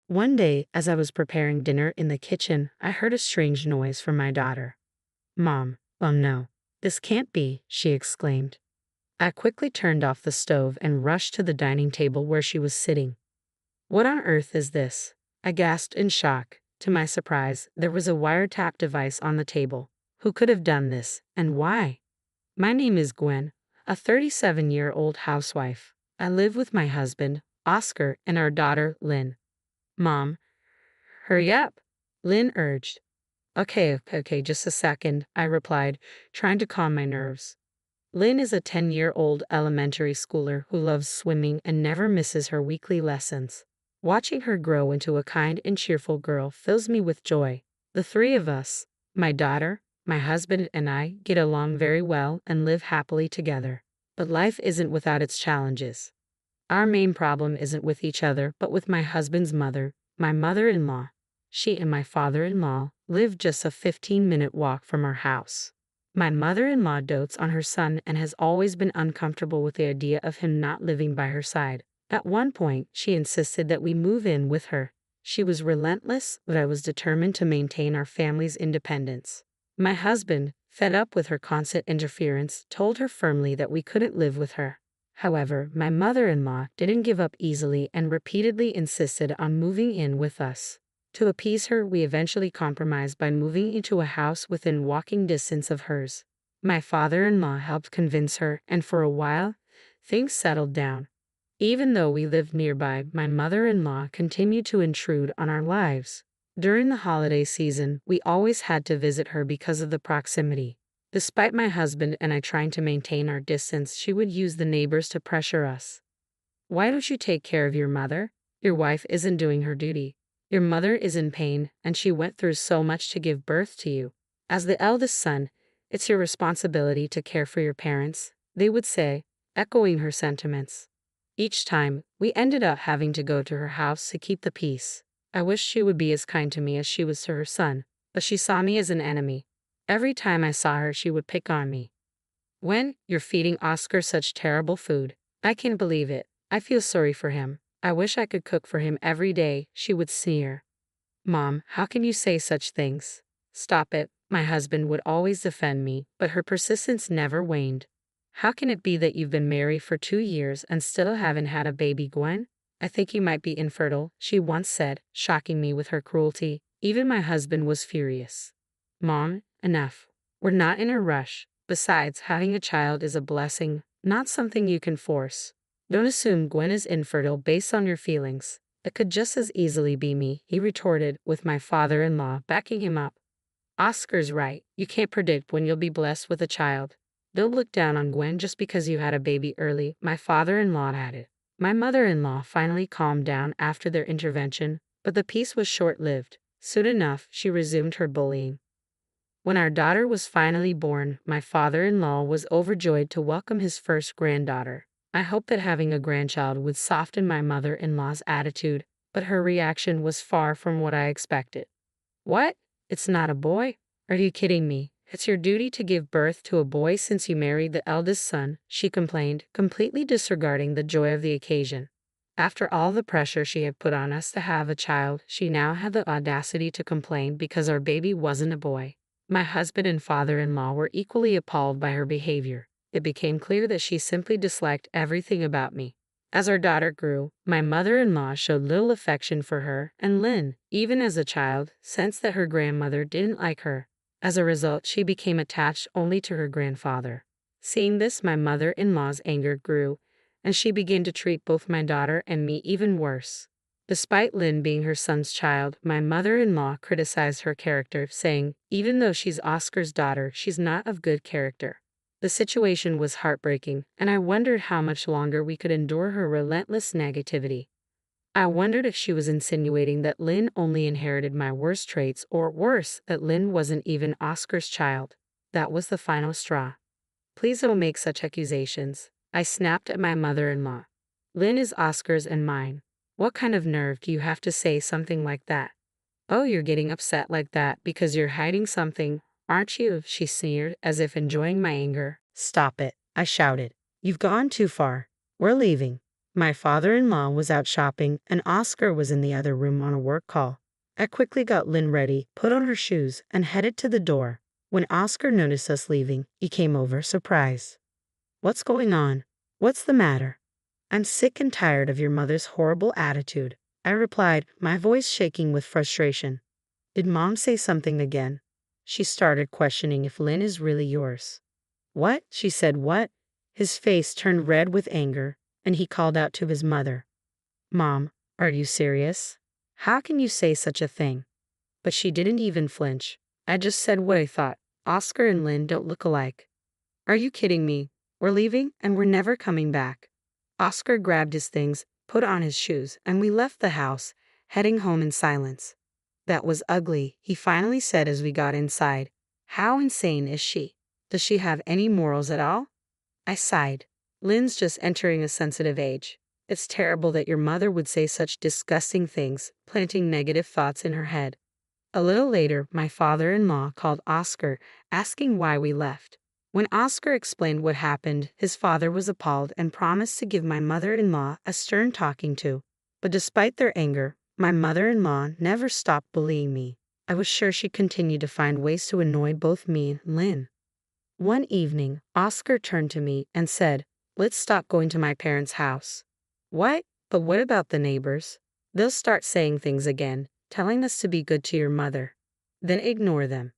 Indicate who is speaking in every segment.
Speaker 1: One day, as I was preparing dinner in the kitchen, I heard a strange noise from my daughter. Mom, oh no, this can't be, she exclaimed. I quickly turned off the stove and rushed to the dining table where she was sitting. What on earth is this? I gasped in shock. To my surprise, there was a wiretap device on the table. Who could have done this, and why? My name is Gwen, a 37-year-old housewife. I live with my husband, Oscar, and our daughter, Lynn. Mom, hurry up, Lynn urged. Okay, just a second, I replied, trying to calm my nerves. Lynn is a 10-year-old elementary schooler who loves swimming and never misses her weekly lessons. Watching her grow into a kind and cheerful girl fills me with joy. The three of us, my daughter, my husband, and I, get along very well and live happily together. But life isn't without its challenges. Our main problem isn't with each other, but with my husband's mother, my mother-in-law. She and my father-in-law live just a 15-minute walk from our house. My mother-in-law dotes on her son and has always been uncomfortable with the idea of him not living by her side. At one point, she insisted that we move in with her. She was relentless, but I was determined to maintain our family's independence. My husband, fed up with her constant interference, told her firmly that we couldn't live with her. However, my mother-in-law didn't give up easily and repeatedly insisted on moving in with us. To appease her, we eventually compromised by moving into a house within walking distance of hers. My father-in-law helped convince her, and for a while, things settled down. Even though we lived nearby, my mother-in-law continued to intrude on our lives. During the holiday season, we always had to visit her because of the proximity. Despite my husband and I trying to maintain our distance, she would use the neighbors to pressure us. Why don't you take care of your mother? Your wife isn't doing her duty. Your mother is in pain, and she went through so much to give birth to you. As the eldest son, it's your responsibility to care for your parents, they would say, echoing her sentiments. Each time, we ended up having to go to her house to keep the peace. I wish she would be as kind to me as she was to her son, but she saw me as an enemy. Every time I saw her, she would pick on me. When you're feeding Oscar such terrible food, I can't believe it. I feel sorry for him. I wish I could cook for him every day, she would sneer. Mom, how can you say such things? Stop it. My husband would always defend me, but her persistence never waned. How can it be that you've been married for 2 years and still haven't had a baby, Gwen? I think you might be infertile, she once said, shocking me with her cruelty. Even my husband was furious. Mom, enough. We're not in a rush. Besides, having a child is a blessing, not something you can force. Don't assume Gwen is infertile based on your feelings. It could just as easily be me, he retorted, with my father-in-law backing him up. Oscar's right. You can't predict when you'll be blessed with a child. Don't look down on Gwen just because you had a baby early, my father-in-law added. My mother-in-law finally calmed down after their intervention, but the peace was short-lived. Soon enough, she resumed her bullying. When our daughter was finally born, my father-in-law was overjoyed to welcome his first granddaughter. I hoped that having a grandchild would soften my mother-in-law's attitude, but her reaction was far from what I expected. What? It's not a boy? Are you kidding me? It's your duty to give birth to a boy since you married the eldest son, she complained, completely disregarding the joy of the occasion. After all the pressure she had put on us to have a child, she now had the audacity to complain because our baby wasn't a boy. My husband and father-in-law were equally appalled by her behavior. It became clear that she simply disliked everything about me. As our daughter grew, my mother-in-law showed little affection for her, and Lynn, even as a child, sensed that her grandmother didn't like her. As a result, she became attached only to her grandfather. Seeing this, my mother-in-law's anger grew, and she began to treat both my daughter and me even worse. Despite Lynn being her son's child, my mother-in-law criticized her character, saying, even though she's Oscar's daughter, she's not of good character. The situation was heartbreaking, and I wondered how much longer we could endure her relentless negativity. I wondered if she was insinuating that Lynn only inherited my worst traits, or worse, that Lynn wasn't even Oscar's child. That was the final straw. Please don't make such accusations, I snapped at my mother-in-law. Lynn is Oscar's and mine. What kind of nerve do you have to say something like that? Oh, you're getting upset like that because you're hiding something, aren't you? She sneered, as if enjoying my anger. Stop it, I shouted. You've gone too far. We're leaving. My father-in-law was out shopping and Oscar was in the other room on a work call. I quickly got Lynn ready, put on her shoes, and headed to the door. When Oscar noticed us leaving, he came over, surprised. "What's going on? What's the matter?" "I'm sick and tired of your mother's horrible attitude," I replied, my voice shaking with frustration. "Did Mom say something again?" She started questioning if Lynn is really yours. "What?" She said, "What?" His face turned red with anger, and he called out to his mother. "Mom, are you serious? How can you say such a thing?" But she didn't even flinch. "I just said what I thought. Oscar and Lynn don't look alike." "Are you kidding me? We're leaving and we're never coming back." Oscar grabbed his things, put on his shoes, and we left the house, heading home in silence. "That was ugly," he finally said as we got inside. "How insane is she? Does she have any morals at all?" I sighed. "Lynn's just entering a sensitive age. It's terrible that your mother would say such disgusting things, planting negative thoughts in her head." A little later, my father-in-law called Oscar, asking why we left. When Oscar explained what happened, his father was appalled and promised to give my mother-in-law a stern talking to. But despite their anger, my mother-in-law never stopped bullying me. I was sure she'd continue to find ways to annoy both me and Lynn. One evening, Oscar turned to me and said, "Let's stop going to my parents' house." "What? But what about the neighbors? They'll start saying things again, telling us to be good to your mother." "Then ignore them.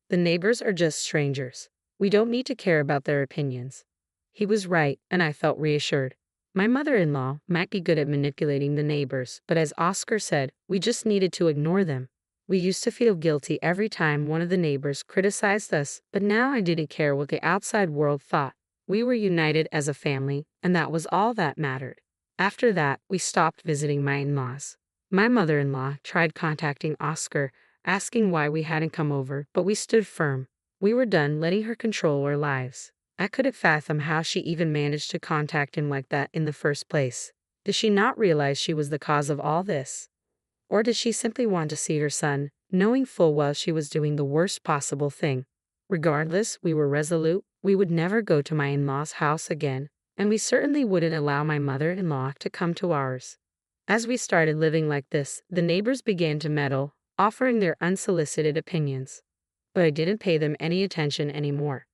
Speaker 1: The neighbors are just strangers. We don't need to care about their opinions." He was right, and I felt reassured. My mother-in-law might be good at manipulating the neighbors, but as Oscar said, we just needed to ignore them. We used to feel guilty every time one of the neighbors criticized us, but now I didn't care what the outside world thought. We were united as a family, and that was all that mattered. After that, we stopped visiting my in-laws. My mother-in-law tried contacting Oscar, asking why we hadn't come over, but we stood firm. We were done letting her control our lives. I couldn't fathom how she even managed to contact him like that in the first place. Did she not realize she was the cause of all this? Or did she simply want to see her son, knowing full well she was doing the worst possible thing? Regardless, we were resolute. We would never go to my in-laws' house again, and we certainly wouldn't allow my mother-in-law to come to ours. As we started living like this, the neighbors began to meddle, offering their unsolicited opinions. But I didn't pay them any attention anymore.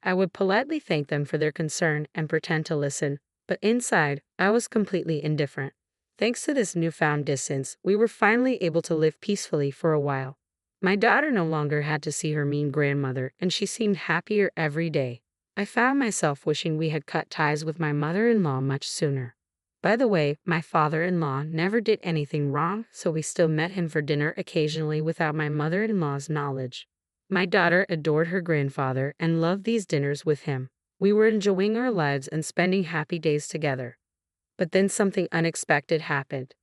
Speaker 1: I would politely thank them for their concern and pretend to listen, but inside, I was completely indifferent. Thanks to this newfound distance, we were finally able to live peacefully for a while. My daughter no longer had to see her mean grandmother, and she seemed happier every day. I found myself wishing we had cut ties with my mother-in-law much sooner. By the way, my father-in-law never did anything wrong, so we still met him for dinner occasionally without my mother-in-law's knowledge. My daughter adored her grandfather and loved these dinners with him. We were enjoying our lives and spending happy days together. But then something unexpected happened.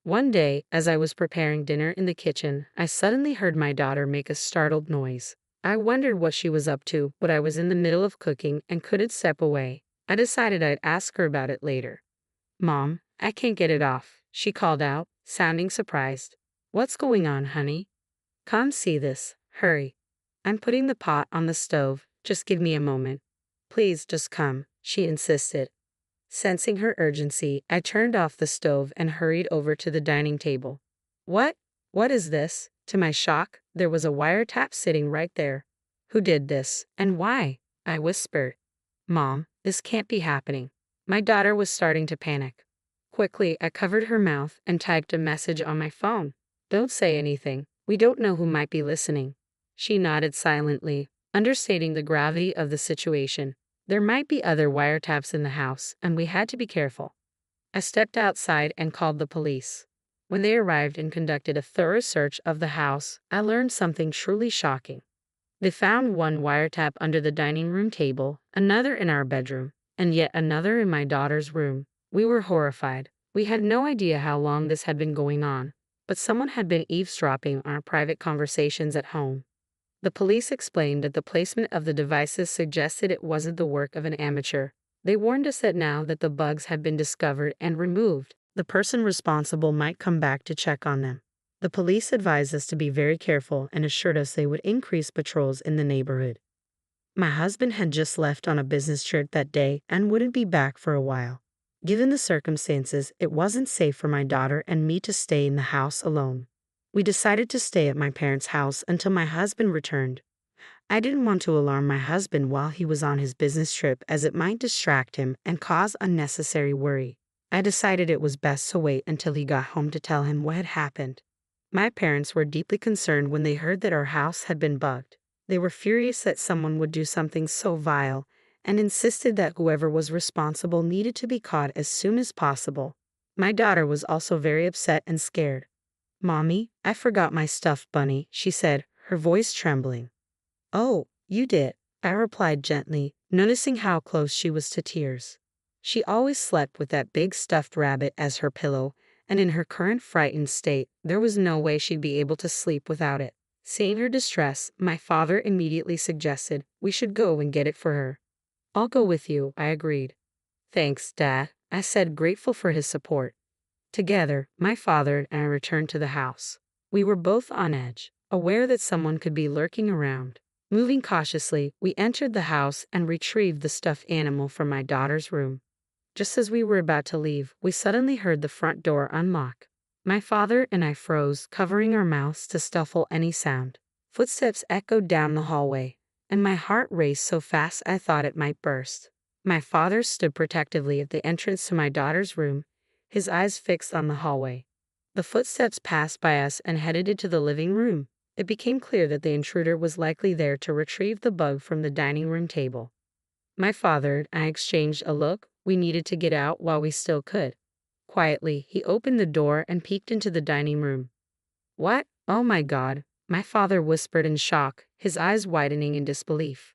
Speaker 1: One day, as I was preparing dinner in the kitchen, I suddenly heard my daughter make a startled noise. I wondered what she was up to, but I was in the middle of cooking and couldn't step away. I decided I'd ask her about it later. "Mom, I can't get it off," she called out, sounding surprised. "What's going on, honey?" "Come see this. Hurry. I'm putting the pot on the stove. Just give me a moment." "Please, just come," she insisted. Sensing her urgency, I turned off the stove and hurried over to the dining table. What is this?" To my shock, there was a wiretap sitting right there. "Who did this, and why?" I whispered. "Mom, this can't be happening." My daughter was starting to panic. Quickly, I covered her mouth and typed a message on my phone. "Don't say anything. We don't know who might be listening." She nodded silently, understating the gravity of the situation. There might be other wiretaps in the house, and we had to be careful. I stepped outside and called the police. When they arrived and conducted a thorough search of the house, I learned something truly shocking. They found one wiretap under the dining room table, another in our bedroom, and yet another in my daughter's room. We were horrified. We had no idea how long this had been going on, but someone had been eavesdropping on our private conversations at home. The police explained that the placement of the devices suggested it wasn't the work of an amateur. They warned us that now that the bugs had been discovered and removed, the person responsible might come back to check on them. The police advised us to be very careful and assured us they would increase patrols in the neighborhood. My husband had just left on a business trip that day and wouldn't be back for a while. Given the circumstances, it wasn't safe for my daughter and me to stay in the house alone. We decided to stay at my parents' house until my husband returned. I didn't want to alarm my husband while he was on his business trip, as it might distract him and cause unnecessary worry. I decided it was best to wait until he got home to tell him what had happened. My parents were deeply concerned when they heard that our house had been bugged. They were furious that someone would do something so vile and insisted that whoever was responsible needed to be caught as soon as possible. My daughter was also very upset and scared. "Mommy, I forgot my stuffed bunny," she said, her voice trembling. "Oh, you did," I replied gently, noticing how close she was to tears. She always slept with that big stuffed rabbit as her pillow, and in her current frightened state, there was no way she'd be able to sleep without it. Seeing her distress, my father immediately suggested we should go and get it for her. "I'll go with you," I agreed. "Thanks, Dad," I said, grateful for his support. Together, my father and I returned to the house. We were both on edge, aware that someone could be lurking around. Moving cautiously, we entered the house and retrieved the stuffed animal from my daughter's room. Just as we were about to leave, we suddenly heard the front door unlock. My father and I froze, covering our mouths to stifle any sound. Footsteps echoed down the hallway, and my heart raced so fast I thought it might burst. My father stood protectively at the entrance to my daughter's room, his eyes fixed on the hallway. The footsteps passed by us and headed into the living room. It became clear that the intruder was likely there to retrieve the bug from the dining room table. My father and I exchanged a look. We needed to get out while we still could. Quietly, he opened the door and peeked into the dining room. "What? Oh my God," my father whispered in shock, his eyes widening in disbelief.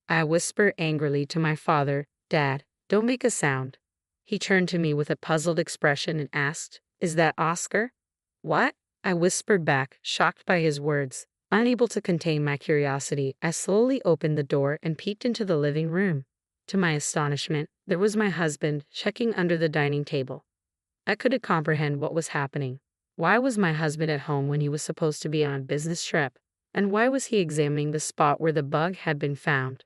Speaker 1: I whispered angrily to my father, "Dad, don't make a sound." He turned to me with a puzzled expression and asked, "Is that Oscar?" "What?" I whispered back, shocked by his words. Unable to contain my curiosity, I slowly opened the door and peeked into the living room. To my astonishment, there was my husband checking under the dining table. I couldn't comprehend what was happening. Why was my husband at home when he was supposed to be on a business trip? And why was he examining the spot where the bug had been found?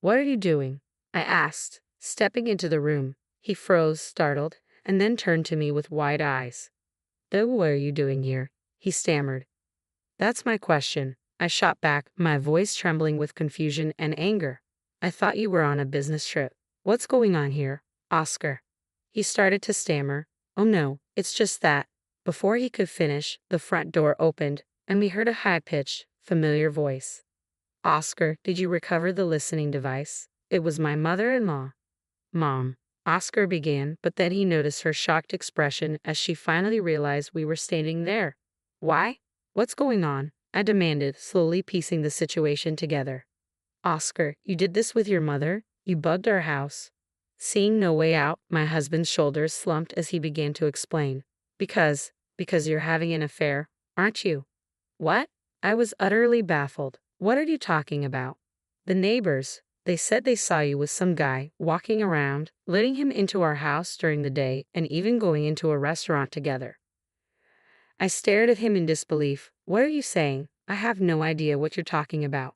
Speaker 1: "What are you doing?" I asked, stepping into the room. He froze, startled, and then turned to me with wide eyes. "What are you doing here?" he stammered. "That's my question," I shot back, my voice trembling with confusion and anger. "I thought you were on a business trip. What's going on here, Oscar?" He started to stammer. "Oh no, it's just that." Before he could finish, the front door opened, and we heard a high-pitched, familiar voice. "Oscar, did you recover the listening device?" It was my mother-in-law. "Mom," Oscar began, but then he noticed her shocked expression as she finally realized we were standing there. "Why? What's going on?" I demanded, slowly piecing the situation together. "Oscar, you did this with your mother? You bugged our house?" Seeing no way out, my husband's shoulders slumped as he began to explain. Because you're having an affair, aren't you?" "What?" I was utterly baffled. "What are you talking about?" "The neighbors. They said they saw you with some guy, walking around, letting him into our house during the day, and even going into a restaurant together." I stared at him in disbelief. "What are you saying? I have no idea what you're talking about."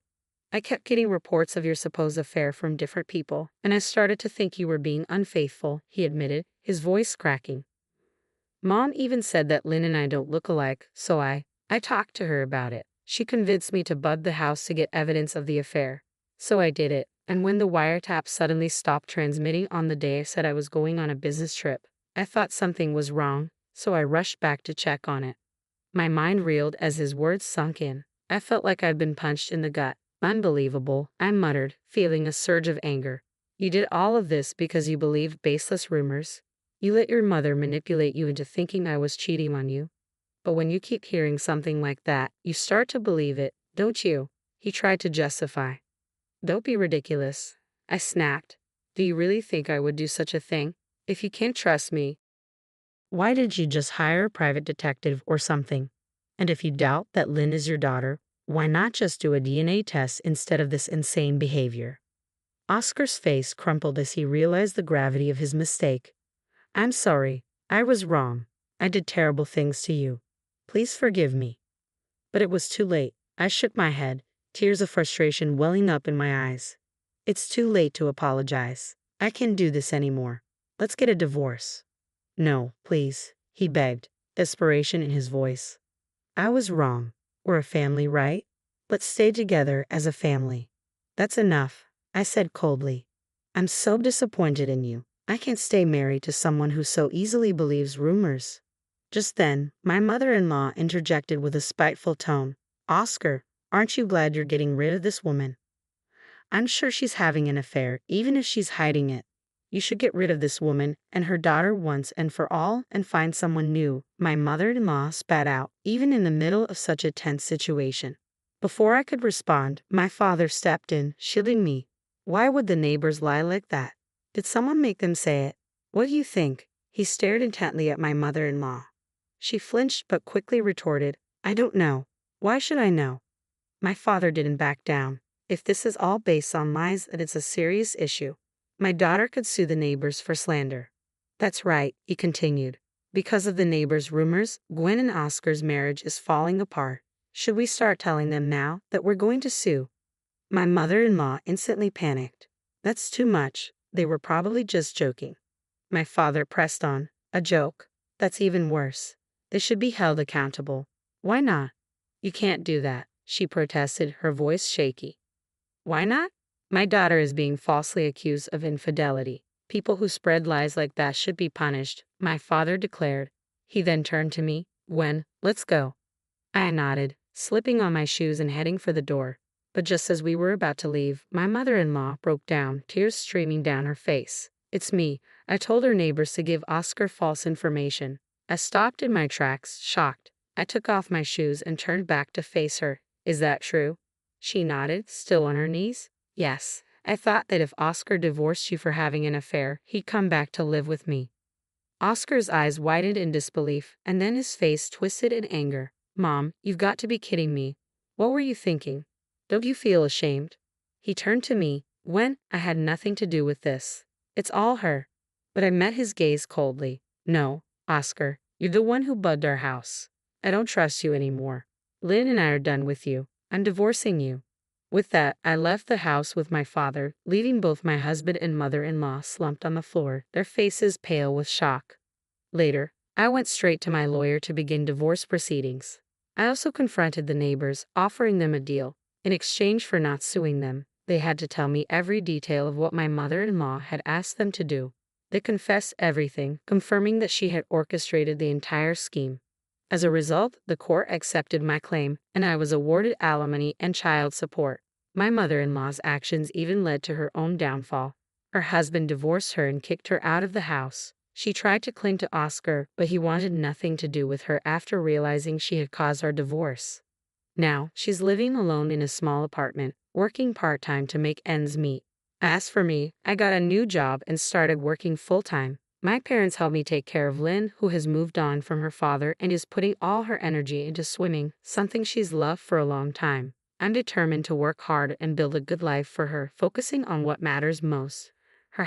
Speaker 1: "I kept getting reports of your supposed affair from different people, and I started to think you were being unfaithful," he admitted, his voice cracking. "Mom even said that Lynn and I don't look alike, so I talked to her about it. She convinced me to bug the house to get evidence of the affair. So I did it, and when the wiretap suddenly stopped transmitting on the day I said I was going on a business trip, I thought something was wrong, so I rushed back to check on it." My mind reeled as his words sunk in. I felt like I'd been punched in the gut. "Unbelievable," I muttered, feeling a surge of anger. "You did all of this because you believed baseless rumors? You let your mother manipulate you into thinking I was cheating on you? But when you keep hearing something like that, you start to believe it, don't you?" He tried to justify. "Don't be ridiculous," I snapped. "Do you really think I would do such a thing? If you can't trust me, why did you just hire a private detective or something? And if you doubt that Lynn is your daughter, why not just do a DNA test instead of this insane behavior?" Oscar's face crumpled as he realized the gravity of his mistake. "I'm sorry. I was wrong. I did terrible things to you. Please forgive me." But it was too late. I shook my head, tears of frustration welling up in my eyes. "It's too late to apologize. I can't do this anymore. Let's get a divorce. No, please, he begged, desperation in his voice. I was wrong. We're a family, right? Let's stay together as a family. That's enough, I said coldly. I'm so disappointed in you. I can't stay married to someone who so easily believes rumors. Just then, my mother-in-law interjected with a spiteful tone. Oscar, aren't you glad you're getting rid of this woman? I'm sure she's having an affair, even if she's hiding it. You should get rid of this woman and her daughter once and for all and find someone new, my mother-in-law spat out, even in the middle of such a tense situation. Before I could respond, my father stepped in, shielding me. Why would the neighbors lie like that? Did someone make them say it? What do you think? He stared intently at my mother-in-law. She flinched but quickly retorted, I don't know. Why should I know? My father didn't back down. If this is all based on lies, then it's a serious issue. My daughter could sue the neighbors for slander. That's right, he continued. Because of the neighbors' rumors, Gwen and Oscar's marriage is falling apart. Should we start telling them now that we're going to sue? My mother-in-law instantly panicked. That's too much. They were probably just joking. My father pressed on. A joke? That's even worse. They should be held accountable. Why not? You can't do that, she protested, her voice shaky. Why not? My daughter is being falsely accused of infidelity. People who spread lies like that should be punished, my father declared. He then turned to me. Gwen, let's go. I nodded, slipping on my shoes and heading for the door. But just as we were about to leave, my mother-in-law broke down, tears streaming down her face. It's me. I told her neighbors to give Oscar false information. I stopped in my tracks, shocked. I took off my shoes and turned back to face her. Is that true? She nodded, still on her knees. Yes, I thought that if Oscar divorced you for having an affair, he'd come back to live with me. Oscar's eyes widened in disbelief, and then his face twisted in anger. Mom, you've got to be kidding me. What were you thinking? Don't you feel ashamed? He turned to me. When I had nothing to do with this. It's all her. But I met his gaze coldly. No, Oscar, you're the one who bugged our house. I don't trust you anymore. Lynn and I are done with you. I'm divorcing you. With that, I left the house with my father, leaving both my husband and mother-in-law slumped on the floor, their faces pale with shock. Later, I went straight to my lawyer to begin divorce proceedings. I also confronted the neighbors, offering them a deal. In exchange for not suing them, they had to tell me every detail of what my mother-in-law had asked them to do. They confessed everything, confirming that she had orchestrated the entire scheme. As a result, the court accepted my claim, and I was awarded alimony and child support. My mother-in-law's actions even led to her own downfall. Her husband divorced her and kicked her out of the house. She tried to cling to Oscar, but he wanted nothing to do with her after realizing she had caused our divorce. Now, she's living alone in a small apartment, working part-time to make ends meet. As for me, I got a new job and started working full-time. My parents helped me take care of Lynn, who has moved on from her father and is putting all her energy into swimming, something she's loved for a long time. I'm determined to work hard and build a good life for her, focusing on what matters most. Her